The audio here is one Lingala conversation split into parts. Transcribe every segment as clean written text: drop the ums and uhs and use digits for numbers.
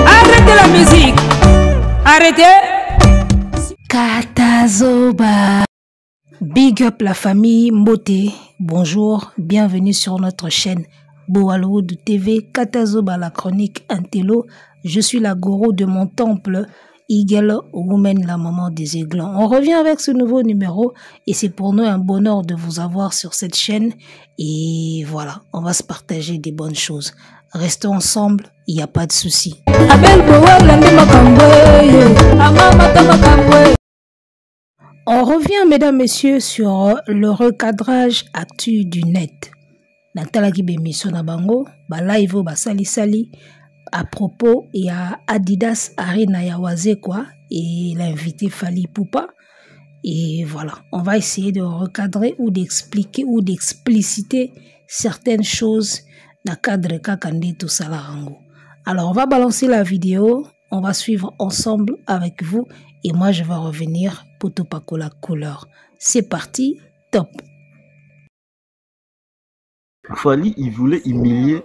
Arrêtez la musique. Arrêtez. Katazoba. Big up la famille Mbote. Bonjour, bienvenue sur notre chaîne Boalououd TV. Katazoba, la chronique Intello. Je suis la gourou de mon temple. Eagle Woman, la maman des aiglons. On revient avec ce nouveau numéro et c'est pour nous un bonheur de vous avoir sur cette chaîne. Et voilà, on va se partager des bonnes choses. Restons ensemble, il n'y a pas de souci. On revient, mesdames, messieurs, sur le recadrage actu du net. Natalaki bemission na bango, ba live ba sali à propos il y a Adidas Arena Yawaze quoi et l'invité Fally Ipupa. Et voilà, on va essayer de recadrer ou d'expliquer ou d'expliciter certaines choses dans le cadre Kakande tout ça. Alors on va balancer la vidéo, on va suivre ensemble avec vous et moi je vais revenir pour tout paco la couleur. C'est parti, top. Fally, il voulait humilier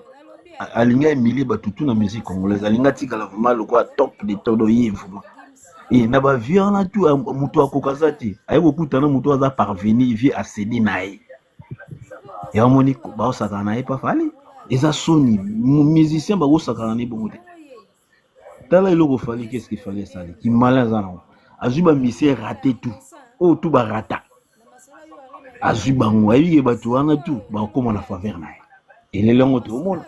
Alinga humilier batutu na musique congolaise. Alinga tika la vraiment le quoi top de todo vraiment. Et na ba viana tu muto akokazati. Ayi kokutana muto aza parvenir vie à céder nae. Et amoni ba osaka nae pa Fally. Eza soni musicien ba osaka na bongo te. Tala iloko Fally qu'est-ce qu'il fallait ça qui malin ça non. Azuba misé raté tout. Oh tout ba rata. Azuba ngwayi ba tu wana tout ba comme na faveur nae. Et les longs au monde.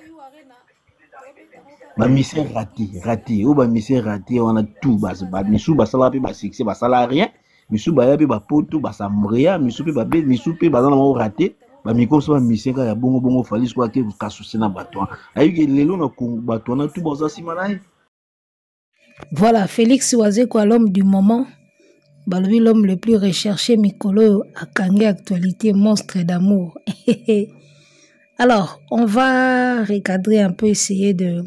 Ba mission raté ou ba mission raté on a tout ba misu ba sala pe ba succès ba sala rien misu ba ya pe ba poto ba samria misu pe ba be misu pe ba na mo raté ba miko so ba mission ka ya bongo Fally soit que ka souci na bato ayi ke lelo na ko bato na tout ba za simana. Voilà, Félix Wazekwa, l'homme du moment, balobi l'homme le plus recherché Mikolo a kangé actualité monstre d'amour. Alors, on va recadrer un peu, essayer de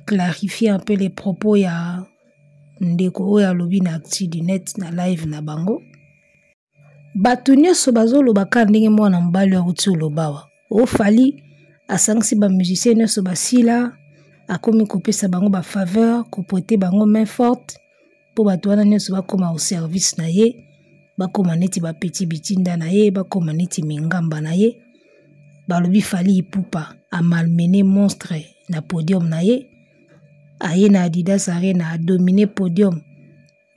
clarifier un peu les propos. Il y a ndeko ya lobi na actu du net na live na bango. Batunyo sobazo lobaka ndenge mwana mbali ya uti lobawa. O Fally asangisi ba musicien no sobasila akomi kopesa bango ba faveur, kopote bango main forte po batwana nyoso bakoma au service na ye, bakoma neti ba petit bitinda na ye, bakoma neti mingamba na ye. Balobi Fally Ipupa a malmené monstre na podium na ye. Aye na Adidas Arena a dominé podium.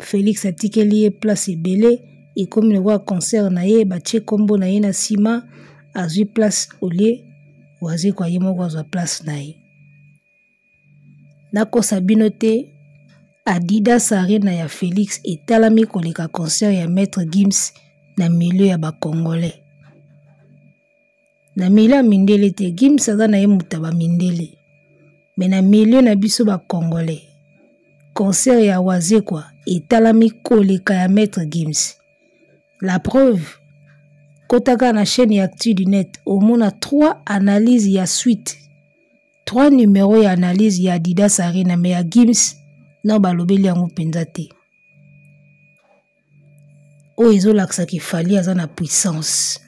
Félix atikeli place ebele et comme le roi concert na ye batie kombo na ye na sima azui place olie waze kwa ye moko azwa place na ye. Nako sabino te Adidas Arena ya Félix etalami koleka concert ya Maître Gims na milieu ya ba Congolais. Na milieu ya mindele te Gims aza na ye mutaba mindele. Mais na milieu na biso ba Congolais. Concert ya waze kwa etalami koleka ya Maître Gims. La preuve, kotaka na chaîne ya actu du net, au moins 3 analyses ya suite. 3 numéros ya analyse ya Adidas Arena mais ya Gims na balobeli yango penza te. O ezolakisa ki Fally aza na puissance.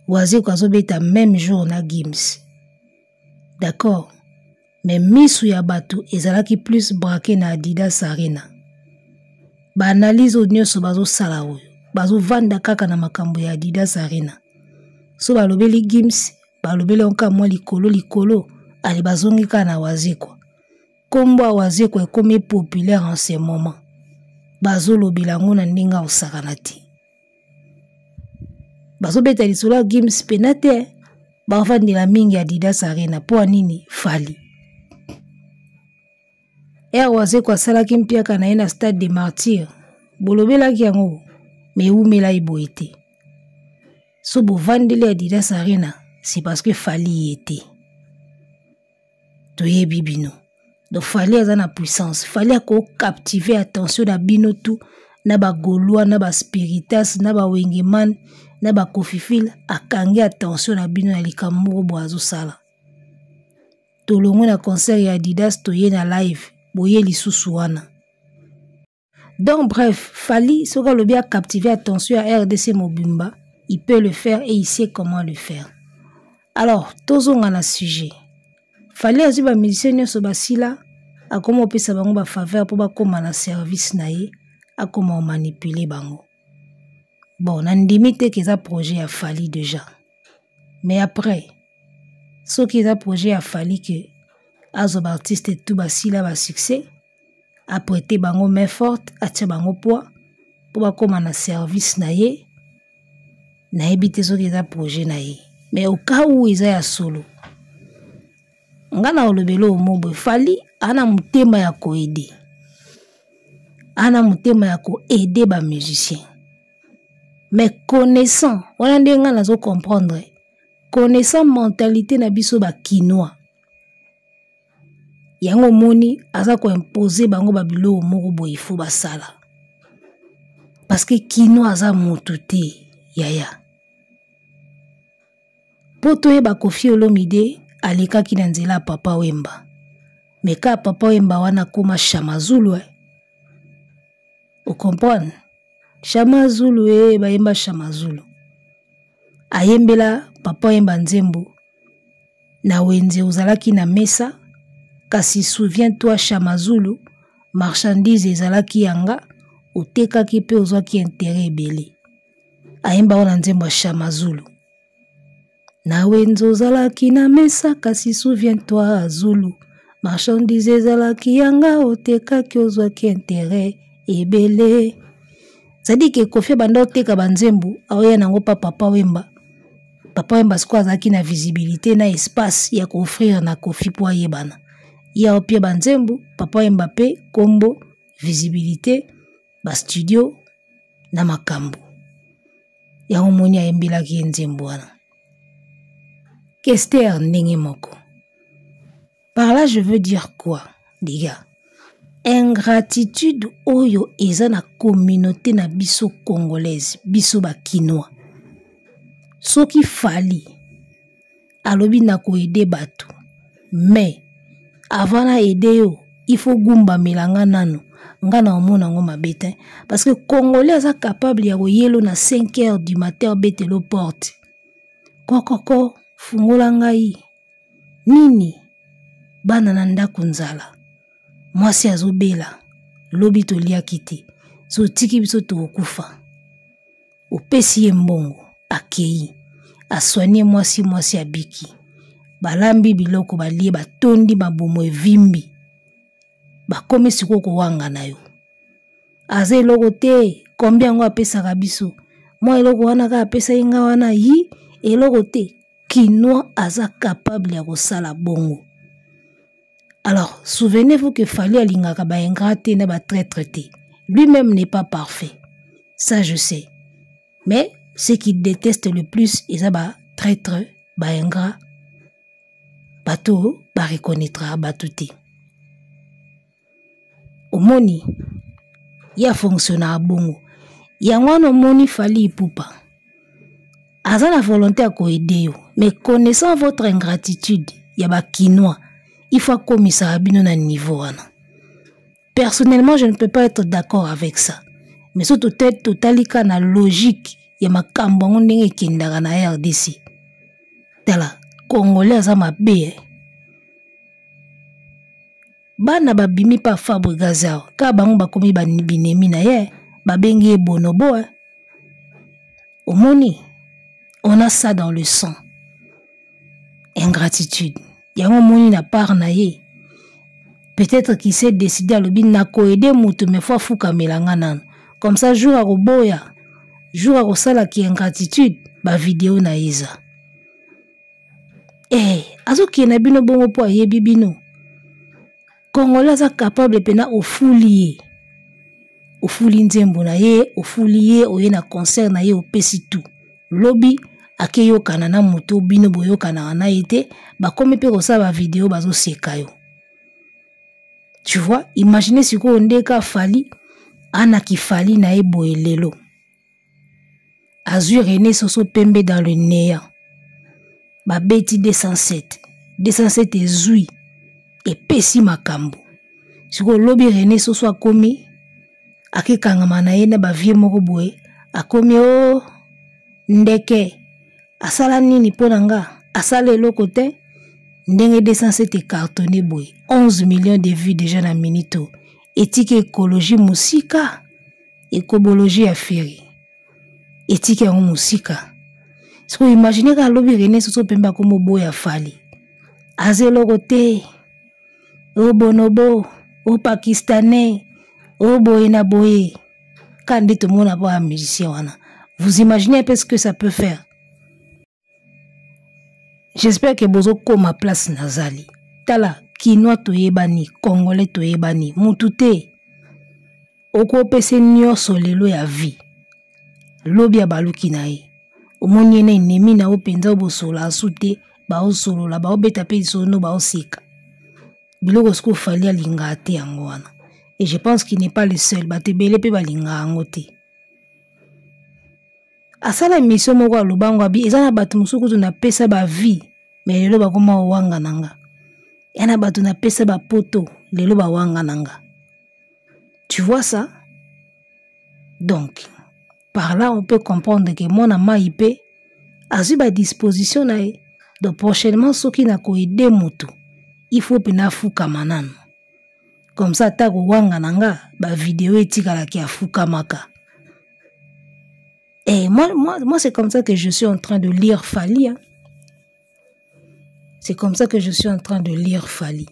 Waze kwa zobeta même jour na Gims. D'accord? Mais misu ya bato ezalaki plus braqué na Adidas Arena. Ba analyse o nyonso bazo sala oyo. Bazo vanda kaka na makambo ya Adidas Arena. So balobeli Gims, balobeli onka mwa likolo, ali bazongi ka na waze kwa. Kombo waze kwa ekomi populaire en ce moment. Bazo lobela ngo na ndinga osakana te. Bazo beta lisolo Gims penate, bavandela mingi Adidas Arena po nini Fally. Waze kwa salaki mpiaka na ye na Stade des Martyrs. Bolobelaki yango me umela iboite. So bovandeli Adidas Arena, c'est parce que Fally y était. Toyebi bino. Donc Fally aza na puissance. Fally ako captiver attention na bino tout, na ba Gaulois, na ba Spiritas, na ba Wengeman, na ba Kofifil, akangi attention na bino na likambo boazo sala. Tolongo na concert ya Adidas toye na live. Boye lisusu wana. Donc bref, Fally, soka lobi a captivé attention à RDC Mobimba, il peut le faire et il sait comment le faire. Alors, tozonga na sujet. Fallait azwi ba musicien nyonso basila akoma opesa bango ba faveur po bakoma na service na ye akoma manipuler bango. Bon, nandimi te keza projet ya Fally déjà. Mais après, ce qui est un projet a fallu que azo artiste tout basila ba succès a prêté bango main forte a tia bango poids pour ba comme na service na ye na ebité ce qui est un projet na ye. Mais au cas où ils a solo ngana olobelo mobo Fally ana mutema ya ko aider. Ana mutema ya ko aider ba musicien. Mais connaissant, on a des gens à comprendre. Connaissant mentalité na biso ba kinois. Yango moni aza ko imposer bango ba bilo moko boy fo ba sala. Parce que kinois aza motuté yaya. Poto e ba Koffi Olomide aleka ki na nzela Papa Wemba. Mais ka Papa Wemba wana koma Chamazulu. Vous comprenez? Chamazulu ba yemba Chamazulu. Ayembela Papa Wemba Nzembo na wenze uzalaki na mesa kasi souviens-toi Chamazulu marchandise ezalaki yanga otekaki pe ozwaki intérêt ebele. Ayemba wana Nzembo Chamazulu na wenze uzalaki na mesa kasi souviens-toi Zulu marchandise ezalaki yanga otekaki ozwaki intérêt ebele. Zadi ke Koffi bando teka banzembo aoya nango pa Papa Wemba. Papa Wemba siko azaki na visibilité na espace ya offrir na Koffi po ayebana. Ya opie banzembo Papa Wemba pe kombo visibilité ba studio na makambo. Ya omoni ayembelaki nzembo wana. Kester ndenge moko. Par là je veux dire quoi, les gars? Ingratitude oyo eza na communauté na biso congolaise, biso ba kinois. Soki Fally alobi na ko aider bato. Mais avant na aider yo, il faut gumba melanga nano. Nga na omona ngo mabete parce que congolais eza capable ya koyelo na 5 heures du matin betelo porte. Kokoko fungola ngai. Nini? Bana na ndako nzala. Mwasi azobela lobi toliaki te so tiki biso tokufa opesi ye mbongo akei aswanye mwasi abiki balambi biloko balie batondi mabomo evimbi bakome siko kowanga na yo aza eloko te combien yango apesaka biso mwa eloko wana ka apesa yenga wana yi eloko te kinois aza capable ya kosala bongo. Alors, souvenez-vous que Fally alingaka ba ingraté na ba traître te. Lui-même n'est pas parfait. Ça, je sais. Mais ce qu'il déteste le plus, ils ba traître, ba ingrat. Bato, ba reconnaîtra batuté. Omoni, ya fonctionna bongo. Yangwana omoni Fally ipupa. Aza la volonté à ko aider yo. Mais connaissant votre ingratitude, ya ba kinois. Il faut comme ça abino na niveau wana. Personnellement, je ne peux pas être d'accord avec ça. Mais surtout tête totalika na logique ya makambo ndenge kindaka na RDC. Tala Congolais za mabe. Bana babimi pa Fabre Gazao. Ka bango bakomi binemi na ye, babengi bonobo. Omoni, on a ça dans le sang. Ingratitude. Yango moni na part na ye. Peut-être qu'il s'est décidé à lobi na ko aider mutu mais faut fuka melanga nan. Comme ça jour à roboya, jour à rosala ki ingratitude, ba vidéo na iza. Azo ki na bino bongo po yebi bino. Congolais a capable pena ofuli. Ofuli nzembo na ye, ofuli ye oye na concert na ye opesi tout. Lobby akeyo kanana moto bino boyo kana na été ba comme pe kosa ba vidéo bazo sekayo. Tu vois, imaginez si ko ndeka Fally ana ki Fally na ebo elelo. Azur René Soso Pembe dans le néant. Ba beti 207 ezui et pesi makambo. Si ko lobby René Soso akomi akekanga na ye na ba vie moko boye akomi o ndeke asala nini pona nga asala eloko te ndenge 207 cartonné boy 11 millions de vues déjà na minute etike écologie musika écologie ya feri etike yango musika siko imagine ka lobi René soso pemba komo boya fali aze eloko te o bonobo o pakistanais o boye na boye quand tout le monde a pas un musicien wana. Vous imaginez un peu ce que ça peut faire. J'espère que bozo comme ma place nazali. Tala kinois toyebani, congolais toyebani, mutute. Oko pese nyonso lelo ya vie. Lobi ya baluki na ye. Omoni na ennemi na openza bosola asute, ba osolola ba obeta pe sono ba osika. Biloko sko fali alinga ate yango wana. Et je pense qu'il n'est pas le seul. Batebele pe balinga angote. Asala mission moko a lubango abi ezana batu musuku tuna pesa ba vie mais lelo bakoma wanga nanga. Yana batu na pesa ba poto lelo ba wanga nanga. Tu vois ça? Donc par là on peut comprendre que mon ama ipe azu ba disposition na ye. Donc prochainement soki na ko aider moto il faut pena fuka manano. Comme ça, ta wanga nanga, ba vidéo etikala ki afuka maka. Et moi c'est comme ça que je suis en train de lire Fali. Hein. C'est comme ça que je suis en train de lire Fali.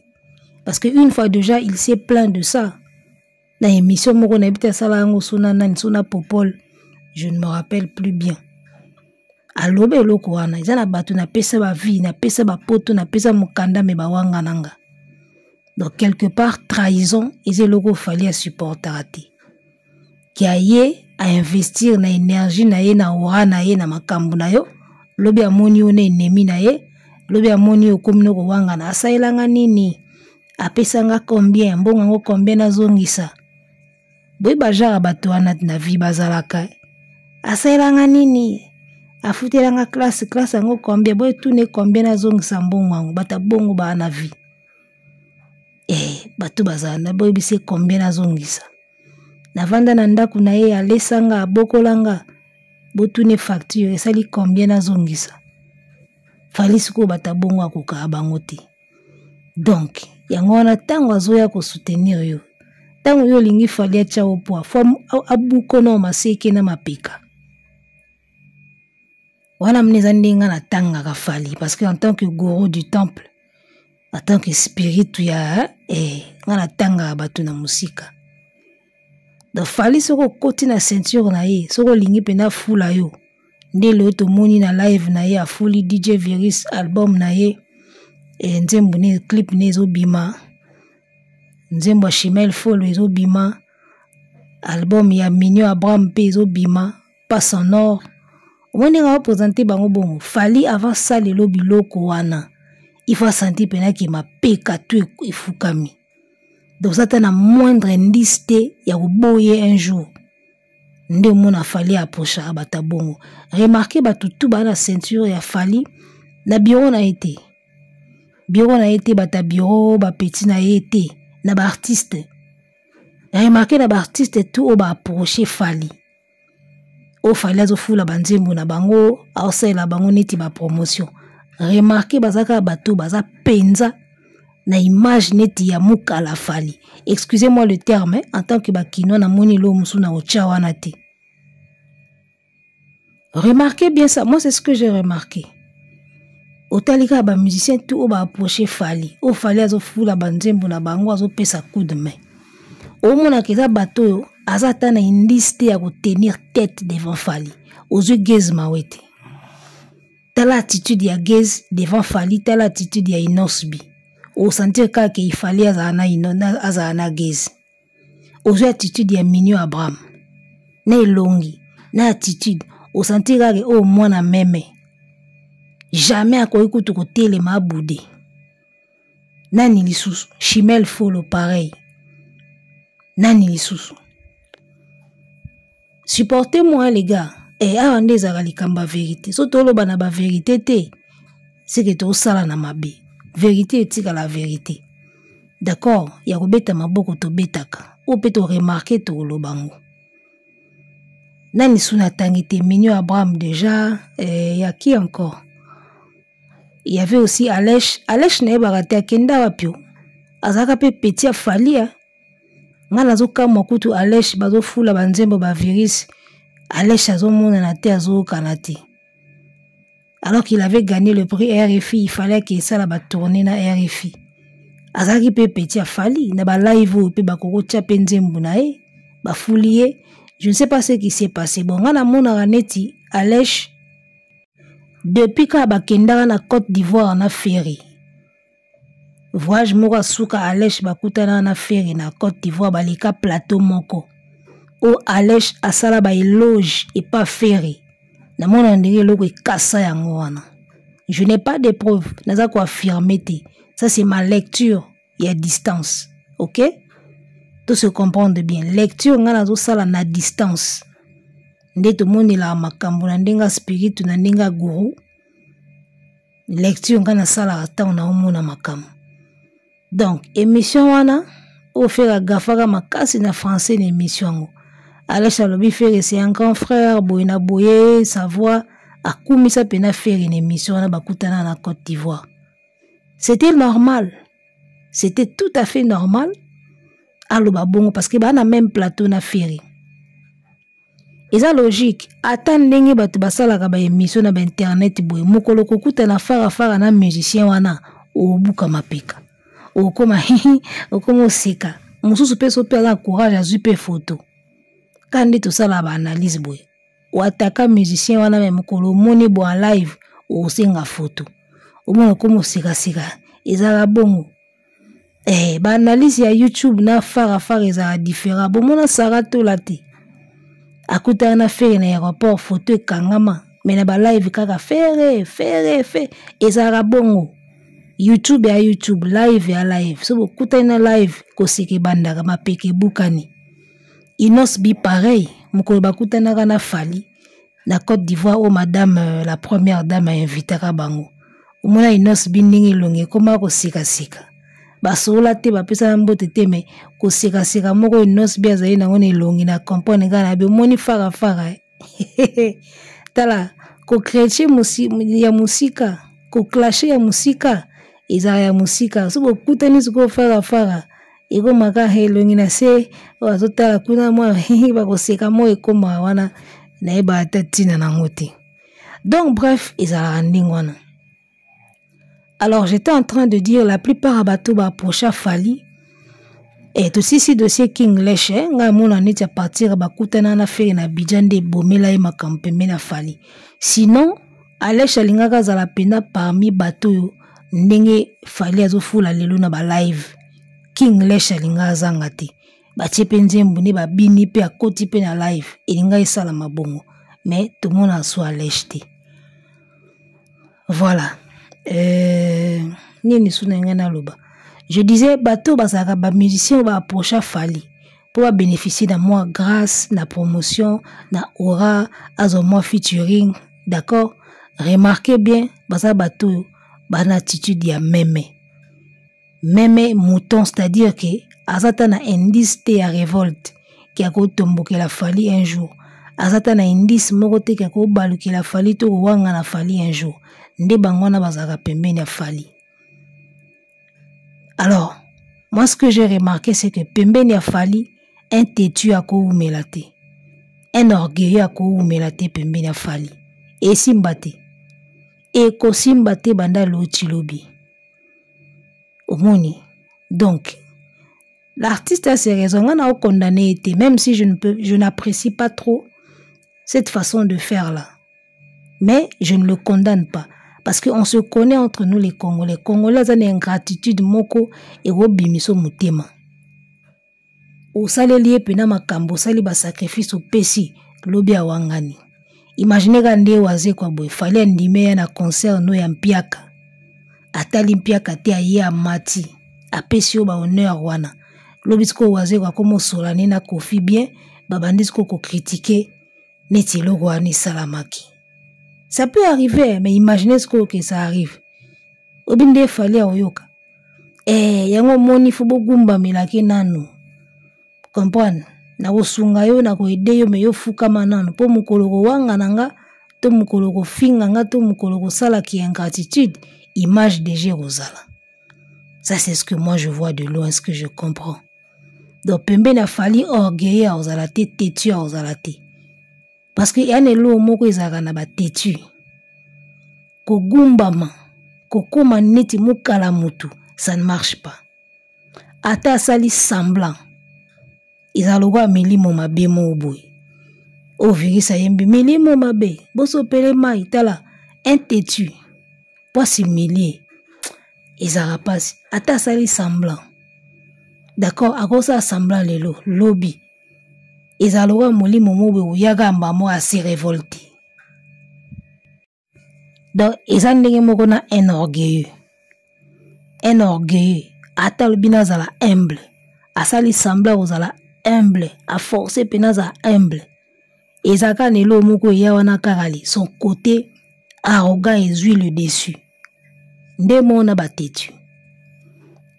Parce qu'une fois déjà, il s'est plaint de ça. Dans l'émission, Sona Popol, je ne me rappelle plus bien. Alobe loko wana, izana batu na pesa ba vie, na pesa ba poto, na pesa mukanda me ba wanga nanga. Donc, quelque part, trahison, et c'est logo fallait à supporter. Qui a yé à investir na énergie, na yé, na aura, na yé, na makambu na yo. Lobi a moni one ennemi na yé. Lobi a moni o komino ko wanga na asailanga nini. Apesanga combien, mbongo combien na zongisa. Boy bajara batoana na vie bazalaka. Asailanga nini. Afutelanga classe ango combien. Boy tourne combien na zongisa mbongo ango. Bata bongo ba na vie. Batu bazana boy bise combien na zongisa na vanda na ndaku na ye alesanga abokolanga botune facture esali combien na zongisa fali siko bata bongo akoka bango te. Donc yango wana tango azoya ko soutenir yo tango yo lingi fali acha opo fo abuko no maseke na mapeka wana mneza ndinga na tanga ka fali parce que en tant que gourou du temple en tant que spirit ya ngana tanga batu na musika. Donc fali soko koti na ceinture na ye, soko lingi pena fula yo. Ndelo to moni na live na ye a fuli DJ Virus album na ye. Nzembo ne clip ne zo bima. Nzembo Chimel Folo zo bima. Album ya Minio Abraham pe zo bima. Pas sonore. Omoni nga présenter bango bongo. Fali avant ça lelo biloko wana. Il faut sentir pena ki ma peka tu ifukami. Donc ça t'as na moindre indice ya boye un jour. Nde mona fali approcha bata bongo. Remarquez ba tout ba na ceinture ya fali na bureau na été. Bureau na été bata bureau ba petit na été na ba artiste. Remarquez na ba artiste tout ba approcher fali. O fali azo fula banzembo na bango, aosela bango neti ba promotion. Remarquez bazaka bateau baza penza na image neti ya muka la fali. Excusez-moi le terme, hein, en tant que bakino na moni lo musu na ochawana te. Remarquez bien ça, moi c'est ce que j'ai remarqué. Otalika ba musicien tout ba approcher fali. O fali azo fula banzembo na bango azo pesa coup de main. O mona keza bateau azata na indiste ya ko tenir tête devant fali. Ozu gez mawete. Telle attitude ya Gez devant Fali, telle attitude ya Inosbi. Au sentir que il fallait azana Gez. Aux attitude ya Minio Abraham. Ne longi, na attitude. Au sentir que au moins na meme. Jamais à quoi écoute côté les ma boudé. Nani lisusu. Chimel Folo pareil. Nani lisusu. Supportez-moi les gars. Et avant des aralikamba vérité. So tolo bana ba vérité te. C'est que to sala na mabe. Vérité etika la vérité. D'accord? Ya kobeta maboko to betaka. Ou peut to remarquer to lo bango. Nani suna tangite Minio Abraham déjà. Ya qui encore? Il y avait aussi Alèche. Alèche n'est pas raté à Kenda Wapio. Azaka pe petit à Falia. Nga nazo kama kutu Alèche bazo fula banzembo ba virus. Alèche azo mona na te azo kanati. Alors qu'il avait gagné le prix RFI, il fallait qu'il ça la tourner na RFI. Azaki pe petit à Fali na ba live pe ba koko tia penzembo na e ba fulier. Je ne sais pas ce qui s'est passé. Bon, nga na mona raneti Alèche depuis ka ba kenda na Côte d'Ivoire na ferry. Voyage moko suka Alèche bakutana na ferry na Côte d'Ivoire balika plateau moko. O Alèche asala ba éloge et pas ferry. Na mona ndenge loko ekasa yango wana. Je n'ai pas de preuves, naza ko affirmer te. Ça c'est ma lecture et à distance. OK? Tout se comprendre bien. Lecture nga nazo sala na distance. Nde to moni la makambo na ndenga spirit na ndenga guru. Lecture nga na sala ata na omona makambo. Donc émission wana o faire gafaka makasi na français na émission ngo. Alèche alobi faire c'est un grand frère boyena boye sa voix akumisa pena faire une émission wana bakutana na Côte d'Ivoire. C'était normal. C'était tout à fait normal. Aloba bongo parce que ba na même plateau na ferry. Eza logique. Ata ndenge batu basalaka ba émission na ba internet boye mokolo kokuta na fara na musicien wana obuka mapeka. Okoma okoma oseka. Mususu pe so pe ala courage azu pe photo. Kandi to sala ba analyse boye. O ataka musicien wana me mokolo moni bo en live o senga photo. Omona komo seka ezala bongo. Ba analyse ya YouTube na fara ezala différent. Bomona sarato late. Akuta na faire na aéroport photo kangama. Mais na ba live kaka faire ezala bongo. YouTube ya YouTube, live ya live. So bokuta na live koseke bandaka mapeke bukani. Inos bi pareil. Mokolo bakuta na Fali. Na Côte d'Ivoire, oh madame, la première dame a invité à bango. Omona Inos bi ndenge longe koma koseka. Basola te bapesa mbote te me koseka moko Inos bi azali na ngone longi na comprendre ngana bi moni fara. Tala ko créer ya musika, ko clasher ya musika. Ezala ya musika so bokutani siko fara ego maka helongi na se azotala kuna mwa bakoseka mo ekoma wana na eba atatina na ngote. Donc bref ezala ndingo wana. Alors j'étais en train de dire la plupart à bateau ba approcha Fali et aussi si dossier King Leche nga mona neti à partir bakutana na faire na bijande bomela e makampembe na Fali. Sinon Alèche alingaka zala pena parmi bateau ndenge Fali azofula lelo na ba live King Leche alinga zanga te batie pe nzembo ne babini pe akoti pe na live elinga esala mabongo mais tout le monde a so Alèche te. Voilà nini suna ngana loba je disais bateau basaka ba musicien ba approcha Fali pour bénéficier de moi grâce na promotion na aura azo moi featuring, d'accord. Remarquez bien basa bateau ban attitude ya meme mouton, c'est-à-dire que azata na indice te ya révolte qui a kotomboke la Fali un jour, azata na indice moko te ki ko baluki la Fali to wanga na Fali un jour, nde bangona bazaka pembeni ya Fali. Alors moi ce que j'ai remarqué c'est que pembeni ya Fali un têtu a ko umelate, un orgueilleux a ko umelate pembeni ya Fali et simbate et ko simbate banda loti lobi. Omoni. Donc, l'artiste a ses raisons. On a condamné, même si je n'apprécie pas trop cette façon de faire là. Mais je ne le condamne pas. Parce qu'on se connaît entre nous les Congolais. Les Congolais ont une ingratitude moko et robimiso mutema. Au salé pena makambo sali ba sacrifice au pesi lobi a wangani. Imaginez gande waze kwa boy. Fallait ndime na concert no ya mpiaka. Atali mpiaka te aye amati apesi yo ba honneur wana lobisko waze kwa komo solane na kofi bien babandisiko ko critiquer neti logo ani salamaki. Ça peut arriver mais imaginez ce que ça arrive. Obinde Fali oyoka yango moni fo bogumba milaki nanu comprendre na kosunga yo na koide yo me yo fukama nanu po mukolo wanga nanga to mukolo finga nga to mukolo sala ki ingratitude image de Jérusalem. Ça, c'est ce que moi je vois de loin, ce que je comprends. Donc, pembe na fali orgueilleux à ozalate, têtu à ozalate. Parce que yane lo moko ezaka na ba têtu. Kogumbama, kokoma neti mukala mutu, ça ne marche pas. Ata sali semblant. Izaloga milimo mabe mo boy. O virisa yembi milimo mabe. Boso pele mai tala un têtu. Pas similier. Izara pas. Ata sali semblant. D'accord, à cause de semblant lelo, lobby. Izaloga molimo mo boy yaga mbamo a se révolter. Donc, ezan ndenge moko na un orgueilleux. Un orgueilleux. Ata lobina zala humble. Asali semblant ozala humble. A forcer penaza humble. Ezaka nelo moko ya wana karali. Son côté arrogant et le dessus. Nde mona batetu.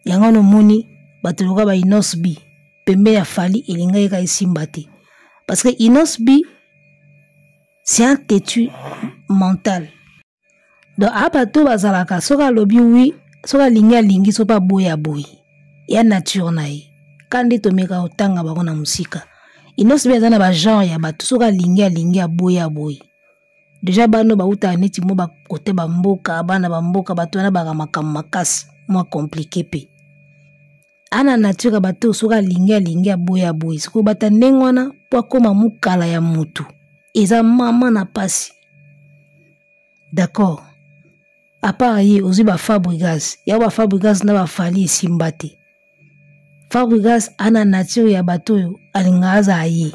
Yango no moni bateloka ba inosbi. Pembe ya fali elinga yeka isimbate. Parce que inosbi c'est un têtu mental. Donc, abato bazalaka, soka lobi oui, soka lingi sopa boya boy. Ya nature na ye. Kande tomeka otanga bakona musika. Inos be zana ba genre ya bato soka lingi ya boya boy. Déjà bano ba uta neti mo ba kote ba mboka, bana ba mboka bato na ba makasi, mo compliqué pe. Ana nature bato soka lingi ya boya boy. Siko bata ndengwana po koma mukala ya mutu. Eza mama na pasi. D'accord. À part ye ozi ba Fabregas ya ba Fabregas na ba fali simbate. Fabregas ana nature ya bato yo alinga aza ye.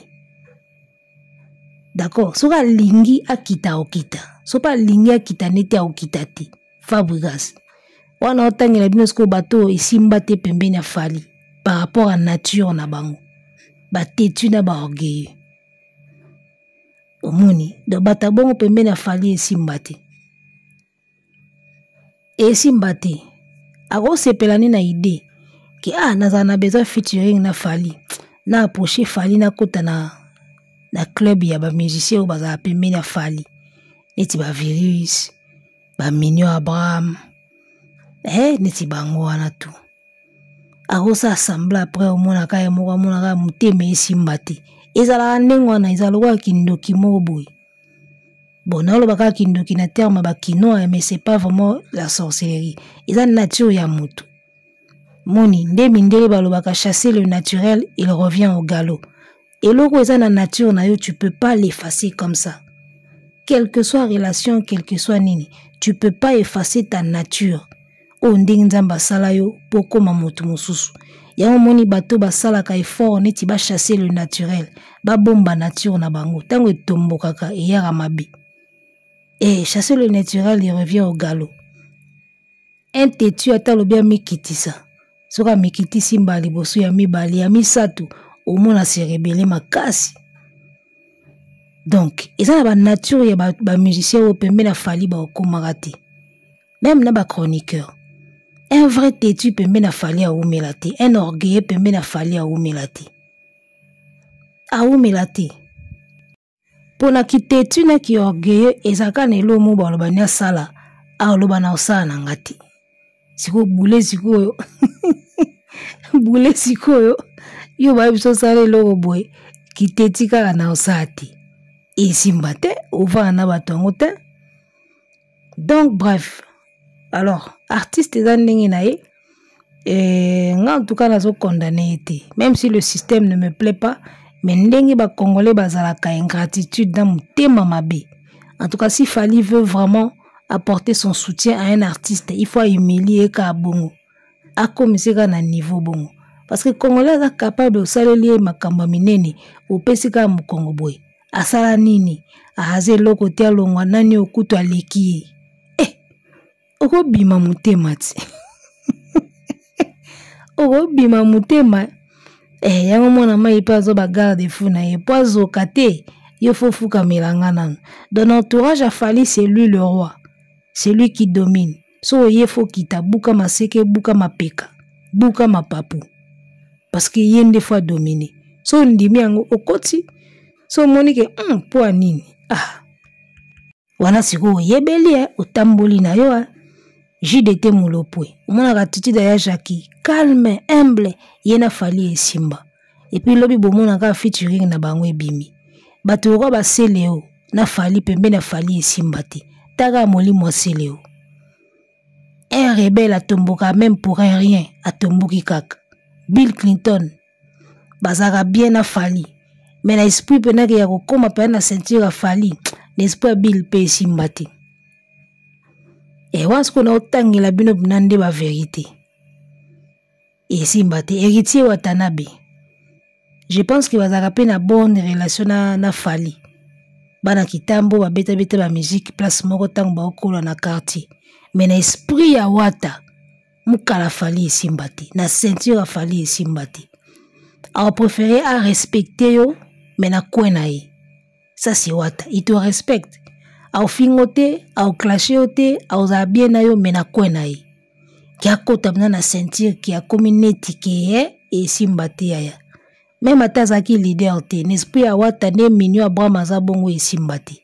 D'accord, soka lingi akita okita. Sopa lingi akita neti okita te. Fabregas. Wana otangela bino sko bato isimbate pembeni ya fali par rapport à nature na bango. Ba têtu na ba orgueilleux. Omoni, do bata bongo pembeni ya fali isimbate. Et si mbate, ako sepelani na idée que nazana besoin featuring na fali, na approcher fali na kota na club ya ba musicien ou baza pembeni na fali, neti ba Virus, ba Mignon Abraham, neti bango wana tu. Ako sa assemble après au mona ka moko mona ka muteme esi mbate. Ezala ndengwana ezaloka kindoki mo boy. Bon, on a pas kindoki na terme ba kinoa, mais c'est pas vraiment la sorcellerie. Ils ont nature ya mutu. Moni, ndemindele balobaka chasser le naturel, il revient au galop. Et loko ils ont la nature na yo, tu peux pas l'effacer comme ça. Quelle que soit relation, quel que soit nini, tu peux pas effacer ta nature. O ndenge nzamba sala yo poko mamutu mususu. Yango moni bato basala ka effort neti ba chasser le naturel, ba bomba nature na bango. Tango etombo kaka eyara mabi. Et chasser le naturel, il revient au galop. Un têtu ata lobia mikitisa. Soka mikitisi mbali bosu ya mibali ya misatu. Au moins se rebeller makasi. Donc, eza na ba nature ya ba musicien au pembe na fali ba okomarate. Même na ba chroniqueur. Un vrai têtu pembe na fali a oumelate. Un orgueilleux pembe na fali a oumelate. A oumelate. Pona ki têtu na ki orgueilleux ezaka na elo mo baloba nya sala a oloba na osala na ngati. Siko boule sikoyo. Boule sikoyo. Yo ba biso sala elo boy ki têtu kaka na osati. Et simbate ova na batongo te. Donc bref. Alors, artiste eza ndenge na ye. Nga en tout cas nazo condamné été. Même si le système ne me plaît pas, mais ndenge ba Congolais bazalaka ingratitude dans mutema mabe. En tout cas, si Fali veut vraiment apporter son soutien à un artiste, il faut humilier ka bongo. A komiseka na niveau bongo. Parce que Congolais est capable de saler makamba minene au pesika mu Congo boy. Asala nini? Ahaze loko tia longwa nani okutu aleki. Oko bima mutema ti. Oko bima mutema. Yango mwana mai pa zo ba garde fou na ye poazo kate yo fofu kamelanga nan. Dans l'entourage a Fali, c'est lui le roi. C'est lui qui domine. So ye fo kita buka maseke buka mapeka. Buka mapapu. Parce que yende fois dominé. So ndimi yango okoti. So monike po nini. Wana siko yebeli otamboli na yo. JDT Moulopwe. Mon attitude ya Jackie, calme, humble, yena Fali et Simba. Et puis lobi bomo na ka featuring na bango ebimi. Bato ko ba seleo na Fali pembe na Fali et Simba te. Taga moli mo seleo. Un rebelle a tomboka même pour un rien a tomboki kaka. Bill Clinton bazaka bien na Fali. Mais na esprit pena ke ya ko koma pe na ceinture a Fali. L'esprit Bill pe Simba te. Et once qu'on a autant la bino bnande ba vérité. Et Simba te héritier Watanabe. Je pense que bazaka pe na bonne relation na Fali. Bana kitambo ba beta ba musique place moko tang ba okola na quartier. Mais na esprit ya Wata mukala Fali Simba te. Na ceinture a Fali Simba te. A préféré à respecter yo mais na kwena ye. Ça c'est Wata, il te respecte. Au fingote, au clashote, au zabien na yo mena kwena ye. Ki akota na sentir ki a community ki et Simba te ya. Même atazaki leader te, n'esprit ya Wata ne minyo Abraham azabongo e Simba te.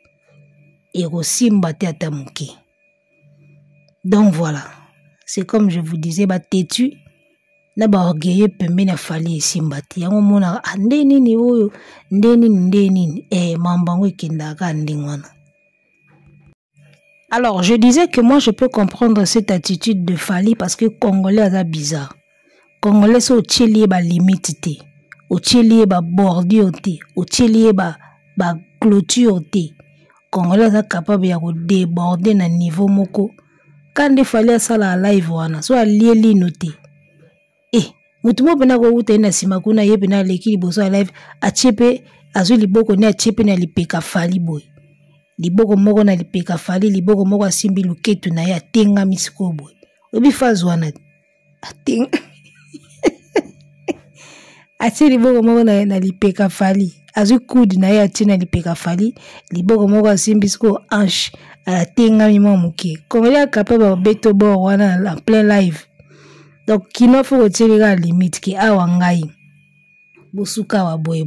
Et go Simba te atamuki. Donc voilà, c'est comme je vous disais, ba têtu na ba orgueilleux pembe na Fali e Simba te. Yango mona ndeni ni oyo, ndeni mambango ekendaka ndingwana. Alors, je disais que moi, je peux comprendre cette attitude de Fali parce que Congolais a bizarre. Congolais sont au tchélié ba limite te, au tchélié ba bordure te, au tchélié ba clôture te. Congolais a capable ya ko déborder na niveau moko. Quand il fallait ça la live wana, so alié lino te. Mutu mo pena ko uta ina simakuna ye pena leki liboso live a chepe azu liboko ne a chepe na lipeka Fali boy. Liboko moko na lipeka Fali, liboko moko asimbi luketu na ya tenga misiko boy. Obi fazwana atenga ati liboko moko na lipeka Fali, azu kudi na ya tina lipeka Fali, liboko moko asimbi siko anche ala tenga mimo muke. Congolais capable beto bo wana en plein live. Donc kino faut retirer la limite ki awa ngai bosuka wa boy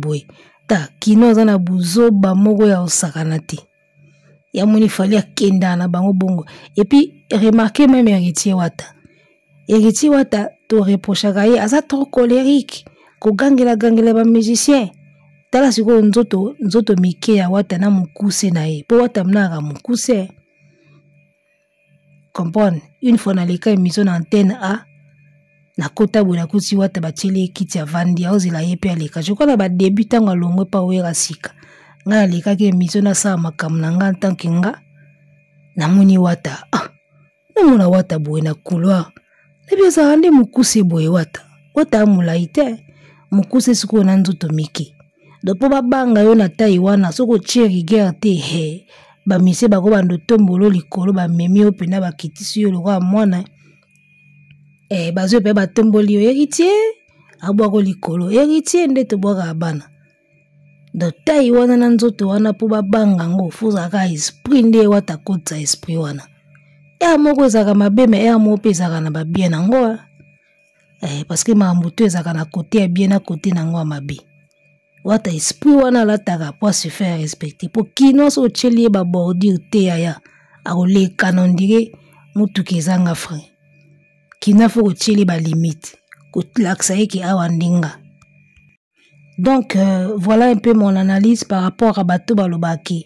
ta kino zana buzo ba moko ya osakana te. Ya moni Fali akenda na bango bongo. Et puis remarquez même héritier Wata. Héritier Wata to reprochaka ye asa trop colérique. Ko gangela ba musicien. Tala siko nzoto mike ya Wata na mukuse na ye. Po Wata mnaka mukuse. Comprendre? Une fois na leka émission na antenne A na kota bona kuti Wata bachele kiti ya vandi aozela ye pe aleka. Je crois na ba début tango longwe pa wera sika. Nga leka ke émission na sa makam na nga tant que nga na moni Wata. Na mona Wata boye na couloir. Na bien ça rende mukuse boye Wata. Wata amulaite mukuse siko na nzoto mike. Dopo babanga yo na Taiwan soko cheri guerre te he. Ba mise bako bando tombolo likolo ba memi opena ba kitisi yo lokwa mwana. Bazo pe ba tomboli yo héritier abwako likolo. Héritier nde to bwaka abana. Do Taiwan na nzoto wana po babanga ngo fuza ka esprit nde Wata kotsa esprit wana. Moko ezaka mabe me moko pe ezaka na ba bien nango. Parce que mamuto ezaka na côté ya bien na côté nango mabe. Wata esprit wana lataka pour se faire respecter. Po kino so chelie ba bordure te ya le kanondire mutu kezanga frein. Kina faut chelie ba limite. Ko laksa yeki awandinga. Donc voilà un peu mon analyse par rapport à bato balobaki.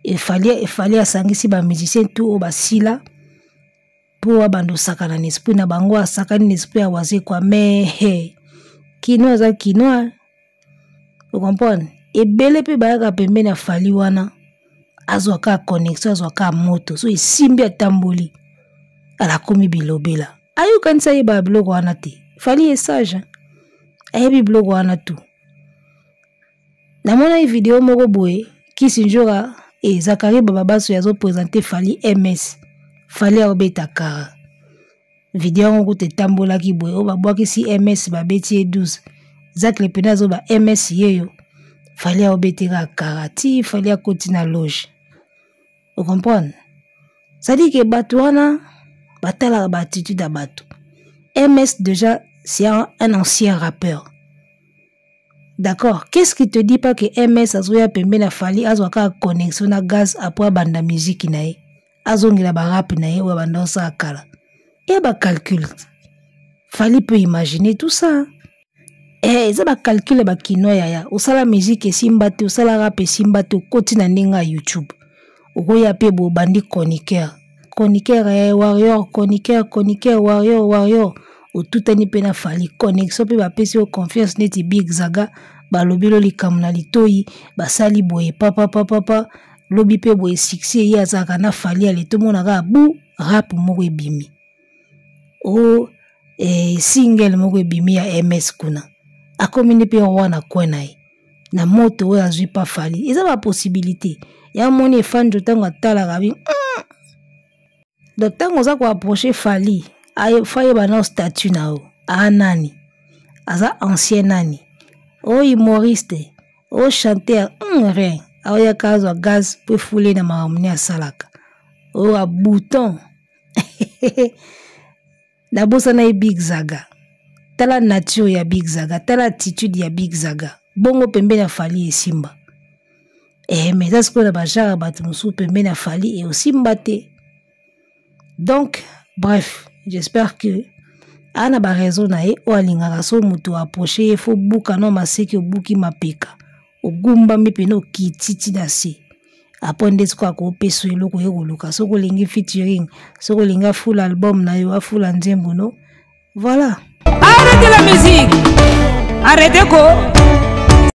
Il fallait asangisi ba musicien tout au basila pour abando sakana n'esprit na bango asakani n'esprit a waze kwa mais kino za kino. Vous comprenez? Et belle pe bayaka pembe na Fali wana azwaka connexion azwaka moto so isimbi atamboli ala komi bilobela ayo kanisa ye ba blog wana te. Fali est sage ayebi blog wana tout. Na mona vidéo moko boye Kisinjora et Zakari Bababaso yazo présenter Fali MS Fali a obeta kara vidéo ngo te tambola ki boye o babwaki si MS babeti 12 Zak le penazo ba MS yeyo Fali a obetera karati Fali a kotina loge. Vous comprenez? Ça dit que batouana batala ba attitude à batou. MS déjà c'est un ancien rappeur. D'accord. Qu'est-ce qui te dit pas que MS azoya pembe na Fali azwaka connexion na gaz après banda musique nae azongela ba rap nae wa banda sa kala. Et bah calcul. Fali peut imaginer tout ça. Ça ba calcul ba kino ya. Osala musique simbate, osala rap simbate, koti na ndinga YouTube. Okoya pe bo bandi chroniqueur. Chroniqueur warrior, chroniqueur warrior. Otutani pe na Fali connexion pe ba pesi o confiance neti Big Zaga. Ba lobilo likamna litoi, ba sali boye papa. Lobi pe boye succès ya zaka na Fali ale to monaka bu rap moko ebimi. Single moko ebimi ya MS kuna. Akomini pe wana kwena na moto oyo azwi pa Fali. Eza ba possibilité. Ya moni fan de tango atala kabi. Donc tango za ko approcher Fali, faye ba na statut na o. Nani? Aza ancien nani? Humoriste, chanteur, rien. Aoya kazo gaz pour fouler na maamni a salaka. A bouton. La bossa na Big Zaga. Tala nature ya Big Zaga, tala attitude ya Big Zaga. Bongo pembe na Fali et Simba. Mais ça ce qu'on a bajara batumusu pembe na Fali et aussi mbate. Donc, bref, j'espère que ana ba raison na o alingaka so muto approcher il faut buka no maseki obuki mapeka. Ogumba mipeno kititi na se. Aponde kwa ko peso eloko yekoluka soko lingi featuring, soko linga full album na yo full nzembo no. Voilà. Arrêtez la musique. Arrêtez quoi?